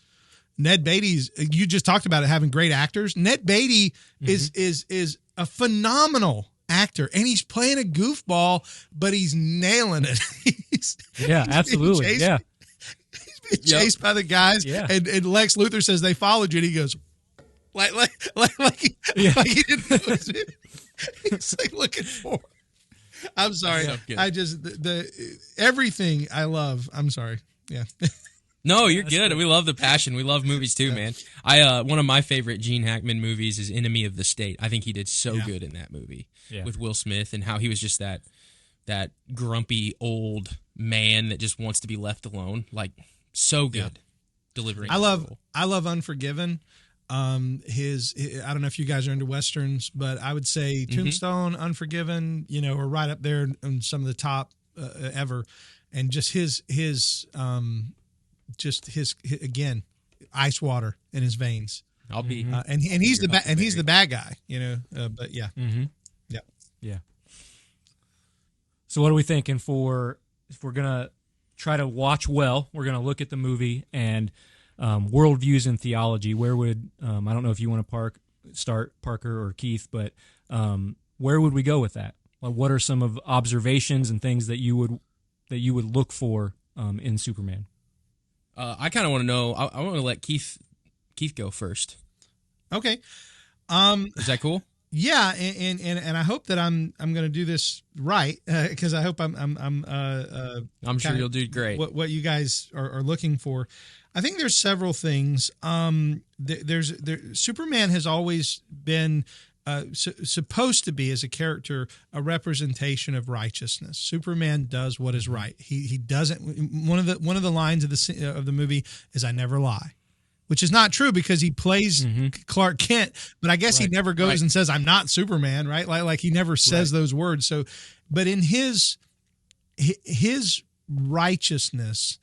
Ned Beatty's, you just talked about it having great actors. Ned Beatty is a phenomenal actor, and he's playing a goofball, but he's nailing it. Absolutely. He's being chased by the guys, and Lex Luthor says they followed you, and he goes like he didn't notice it. He's like looking for. I'm sorry. I just the everything I love. I'm sorry. Yeah. No, you're good. We love the passion. We love movies too, man. One of my favorite Gene Hackman movies is Enemy of the State. I think he did so good in that movie with Will Smith, and how he was just that grumpy old man that just wants to be left alone. Like, so good delivering. I love Unforgiven. I don't know if you guys are into Westerns, but I would say Tombstone, Unforgiven, are right up there in some of the top ever. And just his again, ice water in his veins. I'll be, and he's the bad guy, but yeah. Yeah. So what are we thinking if we're going to try to watch well, we're going to look at the movie and, worldviews and theology, where would I don't know if you want to start, Parker or Keith, but where would we go with that? Like, what are some of observations and things that you would look for in Superman? I kind of want to know. I want to let Keith go first. Okay, is that cool? Yeah, and I hope that I'm going to do this right, because I hope I'm sure you'll do great. What you guys are looking for. I think there's several things. Superman has always been supposed to be, as a character, a representation of righteousness. Superman does what is right. He doesn't. One of the lines of the movie is, "I never lie," which is not true because he plays Clark Kent, but I guess he never goes and says, "I'm not Superman," right? Like he never says those words. So, but in his righteousness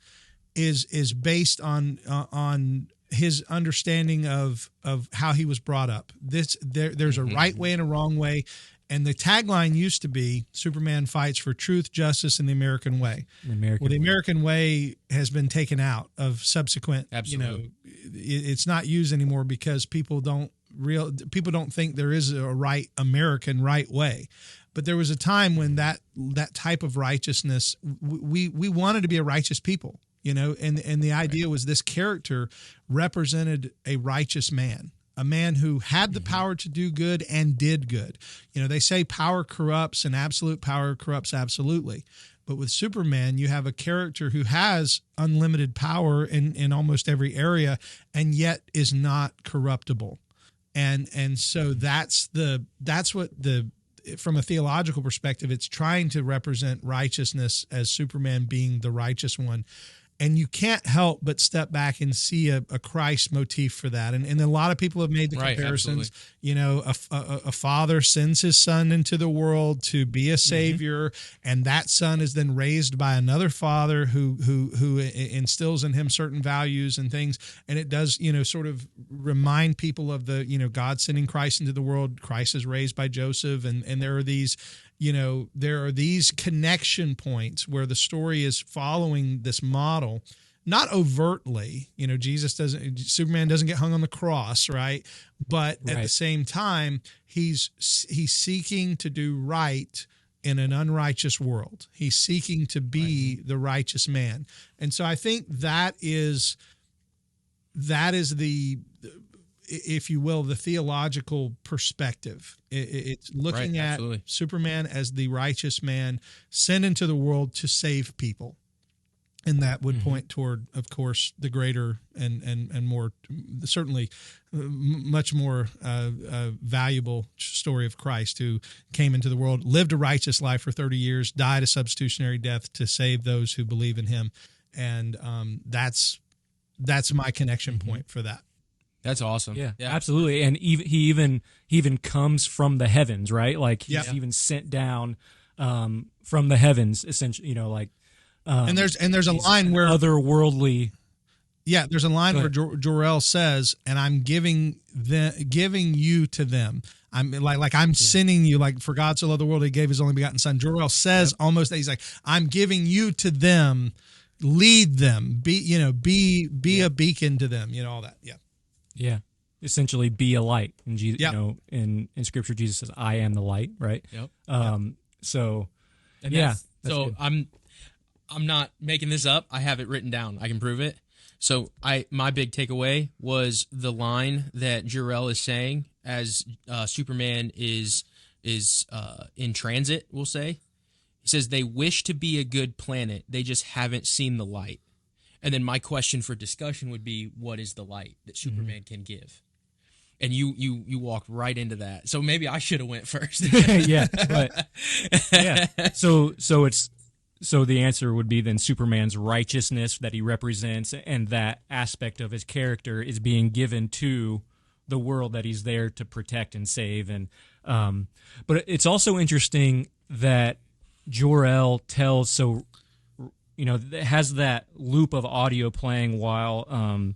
is based on his understanding of how he was brought up. There's a right way and a wrong way. And the tagline used to be, Superman fights for truth, justice, and the American way. The American way has been taken out of subsequent. Absolutely. It's not used anymore because people don't think there is a right American right way. But there was a time when that type of righteousness, we wanted to be a righteous people, and the idea was this character represented a righteous man. A man who had the power to do good and did good. They say power corrupts and absolute power corrupts absolutely. But with Superman, you have a character who has unlimited power in almost every area and yet is not corruptible. And so that's what from a theological perspective, it's trying to represent righteousness as Superman being the righteous one. And you can't help but step back and see a Christ motif for that. And a lot of people have made the comparisons. A father sends his son into the world to be a savior, and that son is then raised by another father who instills in him certain values and things. And it does, sort of remind people of the, God sending Christ into the world. Christ is raised by Joseph, and there are these connection points where the story is following this model not overtly, Superman doesn't get hung on the cross, right? But at the same time, he's seeking to do right in an unrighteous world. He's seeking to be the righteous man. And so I think that is the, if you will, the theological perspective. It's looking at Superman as the righteous man sent into the world to save people. And that would point toward, of course, the greater and more, certainly much more valuable story of Christ, who came into the world, lived a righteous life for 30 years, died a substitutionary death to save those who believe in him. And that's my connection point for that. That's awesome. Yeah, absolutely. And he even comes from the heavens, right? Like he's even sent down from the heavens, essentially. And there's a line where otherworldly. Yeah, there's a line where Jor-El says, "And I'm giving you to them." I'm I'm sending you, like, for God so loved the world, he gave his only begotten son. Jor-El says almost that he's like, "I'm giving you to them, lead them, be a beacon to them," all that. Yeah. Yeah. Essentially be a light. And in Scripture, Jesus says, "I am the light," right? Yep. So good. I'm not making this up. I have it written down. I can prove it. So my big takeaway was the line that Jor-El is saying as Superman is in transit, we'll say. He says, they wish to be a good planet. They just haven't seen the light. And then my question for discussion would be, what is the light that Superman can give? And you walked right into that. So maybe I should have went first. So the answer would be then Superman's righteousness that he represents, and that aspect of his character is being given to the world that he's there to protect and save. And but it's also interesting that Jor-El tells has that loop of audio playing while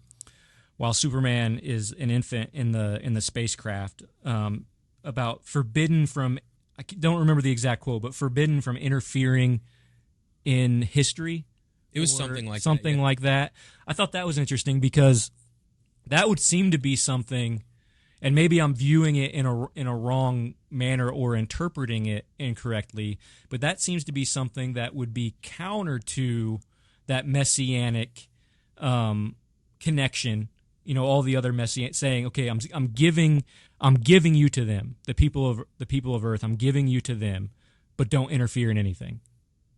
Superman is an infant in the spacecraft, about forbidden from, I don't remember the exact quote, but forbidden from interfering in history. It was something like that. I thought that was interesting because that would seem to be something, and maybe I'm viewing it in a wrong manner or interpreting it incorrectly, but that seems to be something that would be counter to that messianic connection. All the other messianic saying, okay, I'm giving you to them, the people of Earth. I'm giving you to them, but don't interfere in anything.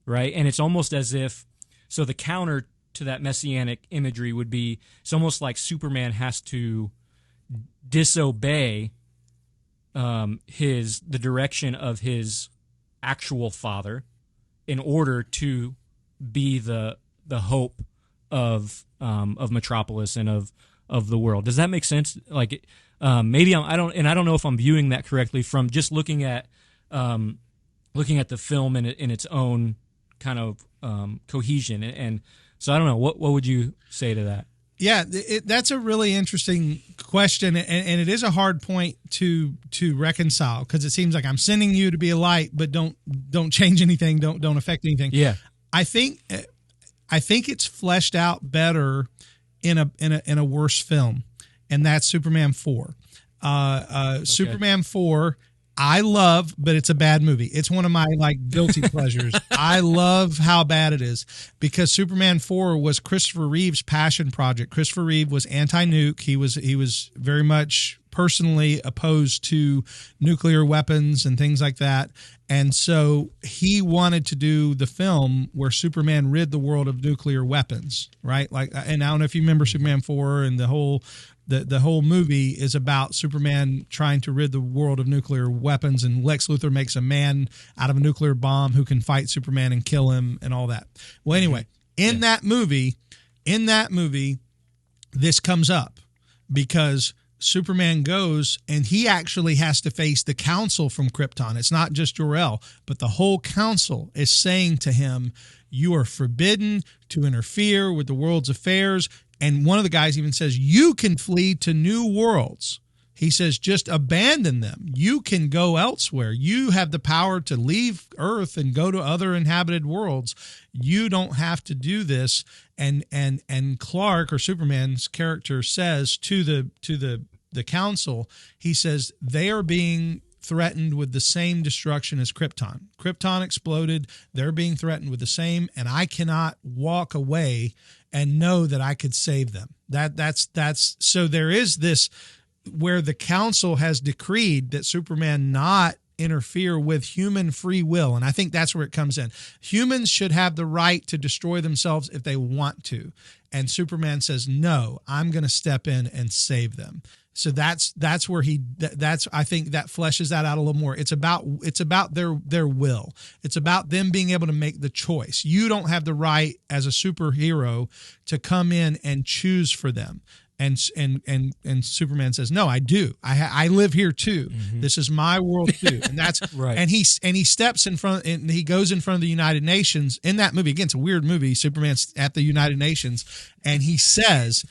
Right? And it's almost as if, so the counter to that messianic imagery would be, it's almost like Superman has to disobey the direction of his actual father in order to be the hope of Metropolis and of the world. Does that make sense? Like, maybe I don't know if I'm viewing that correctly from just looking at the film in its own kind of cohesion, and so I don't know. What would you say to that? Yeah, that's a really interesting question, and it is a hard point to reconcile, because it seems like I'm sending you to be a light, but don't change anything, don't affect anything. Yeah, I think it's fleshed out better in a worse film, and that's Superman 4. Okay. Superman 4. I love, but it's a bad movie. It's one of my guilty pleasures. I love how bad it is, because Superman 4 was Christopher Reeve's passion project. Christopher Reeve was anti-nuke. He was very much personally opposed to nuclear weapons and things like that. And so he wanted to do the film where Superman rid the world of nuclear weapons, right? And I don't know if you remember Superman 4, and the whole movie is about Superman trying to rid the world of nuclear weapons, and Lex Luthor makes a man out of a nuclear bomb who can fight Superman and kill him and all that. Well, anyway, in that movie, this comes up because Superman goes and he actually has to face the council from Krypton. It's not just Jor-El, but the whole council is saying to him, you are forbidden to interfere with the world's affairs. And one of the guys even says, you can flee to new worlds. He says, just abandon them. You can go elsewhere. You have the power to leave Earth and go to other inhabited worlds. You don't have to do this. And Clark, or Superman's character, says to the council, he says, they are being threatened with the same destruction as Krypton. Krypton exploded. They're being threatened with the same, and I cannot walk away and know that I could save them. That's so there is this where the council has decreed that Superman not interfere with human free will. And I think that's where it comes in. Humans should have the right to destroy themselves if they want to. And Superman says, no, I'm going to step in and save them. So that's where I think that fleshes that out a little more. It's about their will. It's about them being able to make the choice. You don't have the right as a superhero to come in and choose for them. And Superman says, no, I do. I live here too. Mm-hmm. This is my world too. And that's right. And he steps in front, and he goes in front of the United Nations in that movie. Again, it's a weird movie. Superman's at the United Nations, and he says,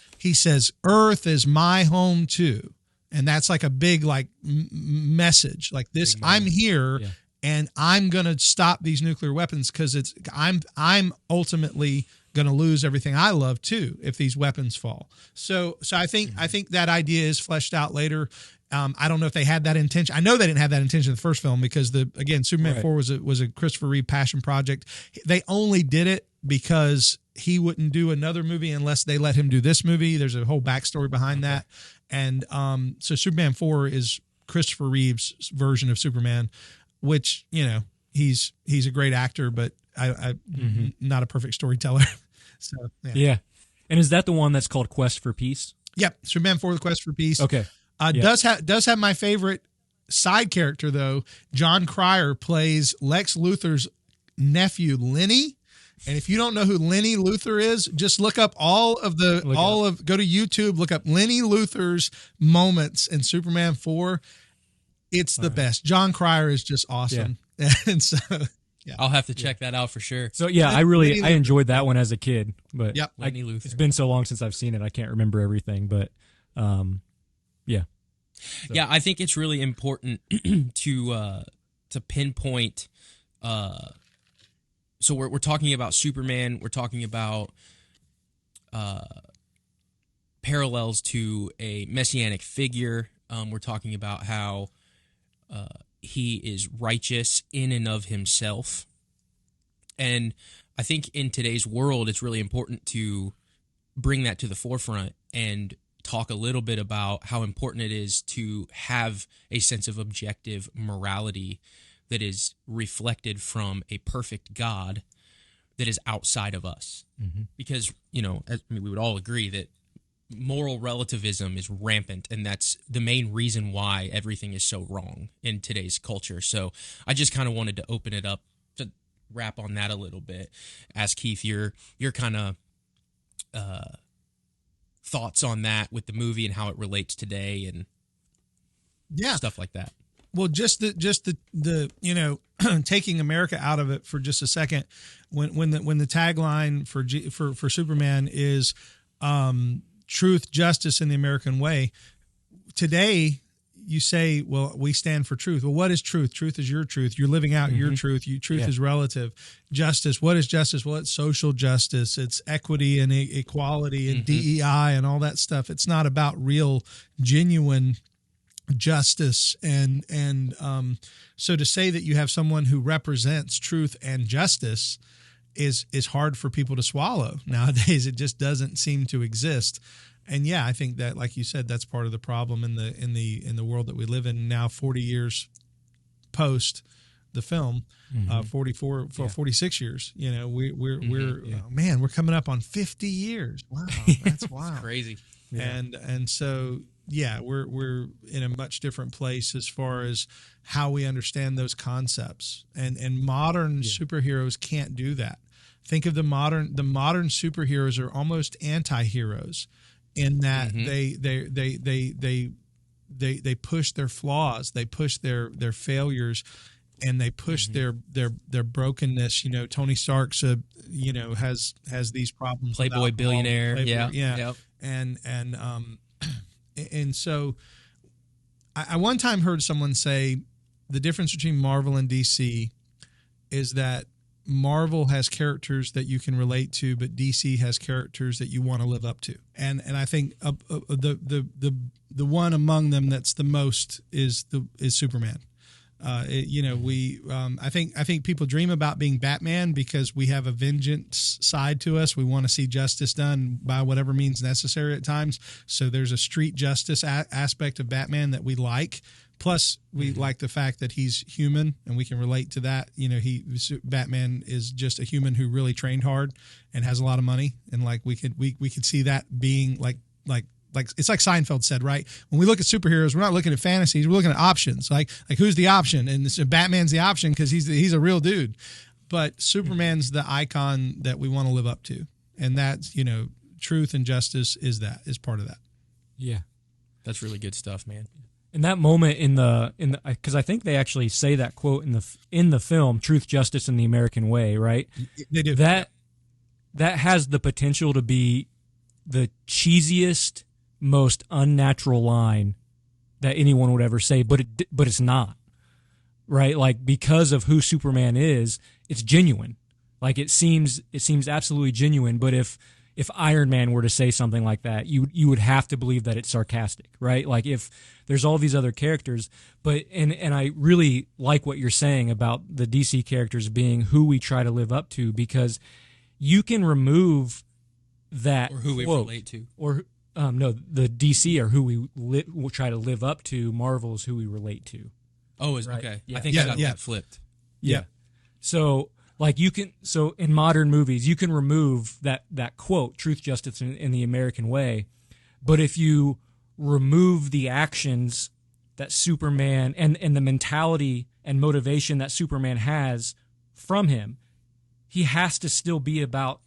Earth is my home too. And that's like a big message like this. I'm here. Yeah. And I'm going to stop these nuclear weapons because I'm ultimately going to lose everything I love too if these weapons fall. So I think that idea is fleshed out later. I don't know if they had that intention. I know they didn't have that intention in the first film because Superman 4 was a Christopher Reeve passion project. They only did it because he wouldn't do another movie unless they let him do this movie. There's a whole backstory behind that. And so Superman 4 is Christopher Reeve's version of Superman, which, he's a great actor, but I not a perfect storyteller. So yeah. And is that the one that's called Quest for Peace? Yep, Superman 4: The Quest for Peace. Okay. Does have my favorite side character though. John Cryer plays Lex Luthor's nephew Lenny. And if you don't know who Lenny Luthor is, just look up go to YouTube, look up Lenny Luthor's moments in Superman 4. It's the best. John Cryer is just awesome. Yeah. And so yeah. I'll have to check that out for sure. So yeah, I enjoyed that one as a kid, but Lenny Luthor. It's been so long since I've seen it, I can't remember everything, but yeah. So. Yeah, I think it's really important to pinpoint. So we're talking about Superman. We're talking about parallels to a messianic figure. We're talking about how he is righteous in and of himself. And I think in today's world, it's really important to bring that to the forefront and talk a little bit about how important it is to have a sense of objective morality that is reflected from a perfect God that is outside of us. Mm-hmm. Because, we would all agree that moral relativism is rampant, and that's the main reason why everything is so wrong in today's culture. So I just kind of wanted to open it up to wrap on that a little bit. Ask Keith your kind of thoughts on that with the movie and how it relates today and stuff like that. Well, just the taking America out of it for just a second, when the tagline for Superman is truth, justice, in the American way. Today, you say, well, we stand for truth. Well, what is truth? Truth is your truth. You're living out your truth. Truth is relative. Justice. What is justice? Well, it's social justice. It's equity and equality and DEI and all that stuff. It's not about real, genuine justice. And so to say that you have someone who represents truth and justice is hard for people to swallow nowadays. It just doesn't seem to exist. And yeah, I think that, like you said, that's part of the problem in the world that we live in now. 40 years post the film, 46 years. We're coming up on 50 years. Wow, that's wild. That's crazy. Yeah. And so yeah, we're in a much different place as far as how we understand those concepts. And modern superheroes can't do that. Think of the modern superheroes are almost anti-heroes in that they push their flaws, they push their failures, and they push their brokenness. Tony Stark's has these problems. Playboy billionaire. And so I one time heard someone say the difference between Marvel and DC is that Marvel has characters that you can relate to, but DC has characters that you want to live up to. And I think the one among them that's the most is Superman. I think people dream about being Batman because we have a vengeance side to us. We want to see justice done by whatever means necessary at times. So there's a street justice aspect of Batman that we like. Plus, we like the fact that he's human and we can relate to that. Batman is just a human who really trained hard and has a lot of money, and like we could see that being like it's like Seinfeld said, right? When we look at superheroes, we're not looking at fantasies, we're looking at options. Like who's the option? And Batman's the option because he's a real dude. But Superman's the icon that we want to live up to, and that's truth and justice is part of that. Yeah, that's really good stuff, man. In that moment because I think they actually say that quote in the film, "Truth, Justice, and the American Way," right? They do. That has the potential to be the cheesiest, most unnatural line that anyone would ever say, but it's not, right? Like, because of who Superman is, it's genuine. Like, it seems absolutely genuine. But if Iron Man were to say something like that, you would have to believe that it's sarcastic, right? Like, if there's all these other characters, but and I really like what you're saying about the DC characters being who we try to live up to, because you can remove that or who we relate to, or no, the DC are who we try to live up to. Marvel is who we relate to. Oh, right? Okay. Yeah. I think I got that flipped. Yeah. So, like, so in modern movies, you can remove that quote, "Truth, Justice, in the American Way," but if you remove the actions that Superman and the mentality and motivation that Superman has from him, he has to still be about,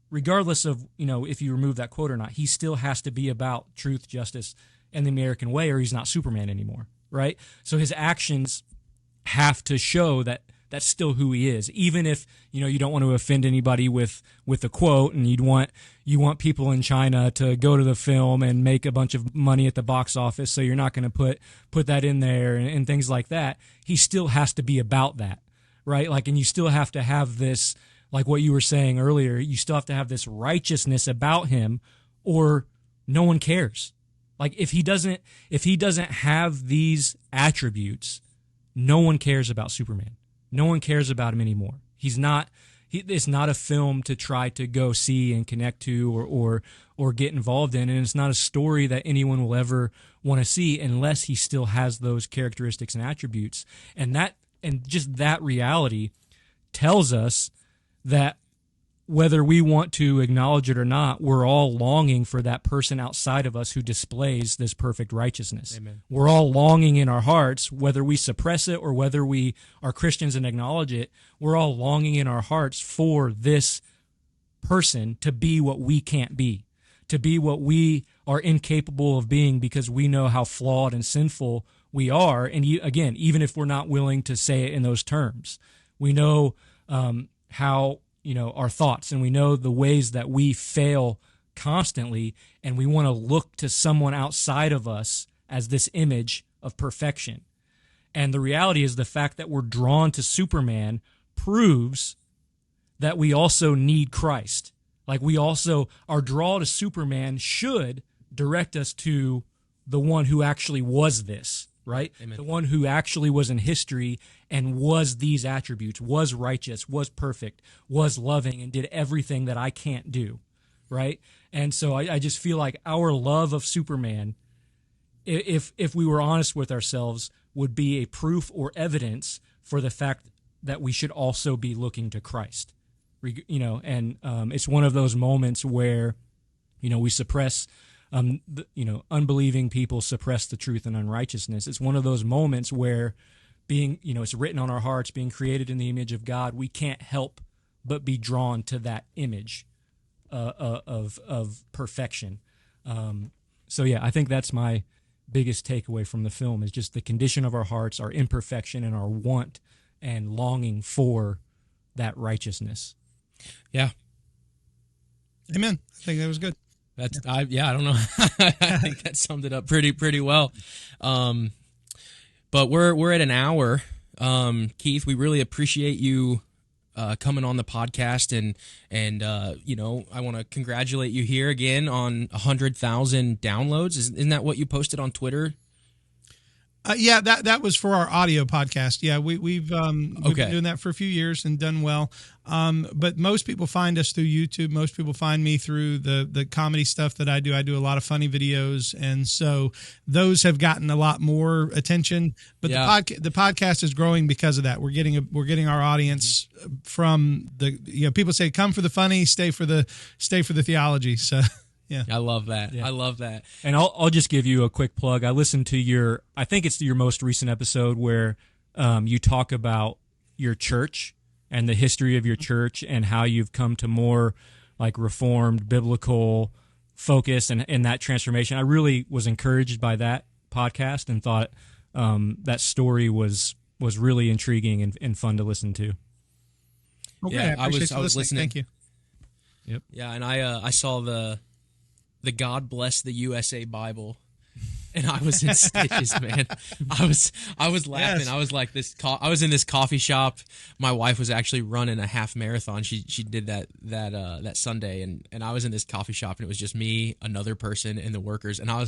regardless of, if you remove that quote or not, he still has to be about truth, justice, and the American way, or he's not Superman anymore, right? So his actions have to show that that's still who he is, even if you don't want to offend anybody with the quote, and you want people in China to go to the film and make a bunch of money at the box office, so you're not going to put that in there and things like that. He still has to be about that, right? Like, and you still have to have this, like what you were saying earlier, you still have to have this righteousness about him, or no one cares. Like, if he doesn't have these attributes, no one cares about Superman. No one cares about him anymore. It's not a film to try to go see and connect to or get involved in, and it's not a story that anyone will ever want to see unless he still has those characteristics and attributes. And just that reality tells us that whether we want to acknowledge it or not, we're all longing for that person outside of us who displays this perfect righteousness. Amen. We're all longing in our hearts, whether we suppress it or whether we are Christians and acknowledge it, we're all longing in our hearts for this person to be what we can't be, to be what we are incapable of being, because we know how flawed and sinful we are. And again, even if we're not willing to say it in those terms, we know how our thoughts, and we know the ways that we fail constantly, and we want to look to someone outside of us as this image of perfection. And the reality is, the fact that we're drawn to Superman proves that we also need Christ. Like, we also, our draw to Superman should direct us to the one who actually was this, right? Amen. The one who actually was in history and was these attributes, was righteous, was perfect, was loving, and did everything that I can't do, right? And so I just feel like our love of Superman, if we were honest with ourselves, would be a proof or evidence for the fact that we should also be looking to Christ. And it's one of those moments where, we suppress, unbelieving people suppress the truth and unrighteousness. It's one of those moments where being, it's written on our hearts, being created in the image of God, we can't help but be drawn to that image of perfection. So yeah, I think that's my biggest takeaway from the film, is just the condition of our hearts, our imperfection, and our want and longing for that righteousness. Yeah. Amen. I think that was good. I don't know. I think that summed it up pretty well. But we're at an hour. Keith, we really appreciate you coming on the podcast, and I want to congratulate you here again on 100,000 downloads. Isn't that what you posted on Twitter? Yeah, that was for our audio podcast. Yeah, we've been doing that for a few years and done well. But most people find us through YouTube. Most people find me through the comedy stuff that I do. I do a lot of funny videos, and so those have gotten a lot more attention. But the podcast is growing because of that. We're getting our audience from the people say come for the funny, stay for the theology. So. Yeah. I love that. Yeah. I love that. And I'll just give you a quick plug. I listened to I think it's your most recent episode where you talk about your church and the history of your church and how you've come to more like reformed biblical focus and that transformation. I really was encouraged by that podcast and thought that story was really intriguing and fun to listen to. Okay, yeah, I was listening. Thank you. Yep. Yeah, and I saw the God Bless the USA Bible, and I was in stitches, man. I was laughing. Yes. I was like I was in this coffee shop. My wife was actually running a half marathon. She did that Sunday, and I was in this coffee shop, and it was just me, another person, and the workers, and I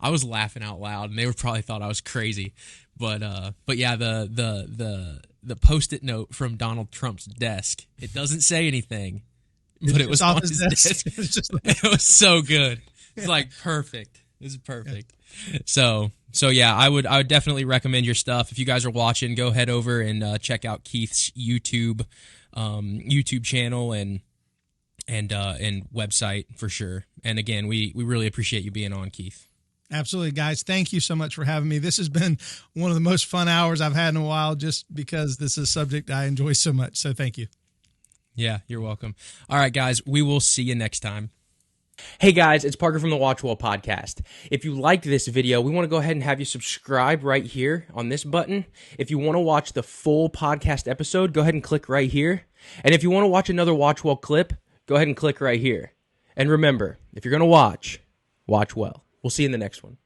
was laughing out loud, and they probably thought I was crazy, but yeah, the Post-it note from Donald Trump's desk. It doesn't say anything. But it was on his desk. It was so good. It's like perfect. This is perfect. Yeah. So yeah, I would definitely recommend your stuff. If you guys are watching, go head over and check out Keith's YouTube channel and website for sure. And again, we really appreciate you being on, Keith. Absolutely, guys. Thank you so much for having me. This has been one of the most fun hours I've had in a while, just because this is a subject I enjoy so much. So thank you. Yeah, you're welcome. All right, guys, we will see you next time. Hey, guys, it's Parker from the Watchwell Podcast. If you liked this video, we want to go ahead and have you subscribe right here on this button. If you want to watch the full podcast episode, go ahead and click right here. And if you want to watch another Watchwell clip, go ahead and click right here. And remember, if you're going to watch well. We'll see you in the next one.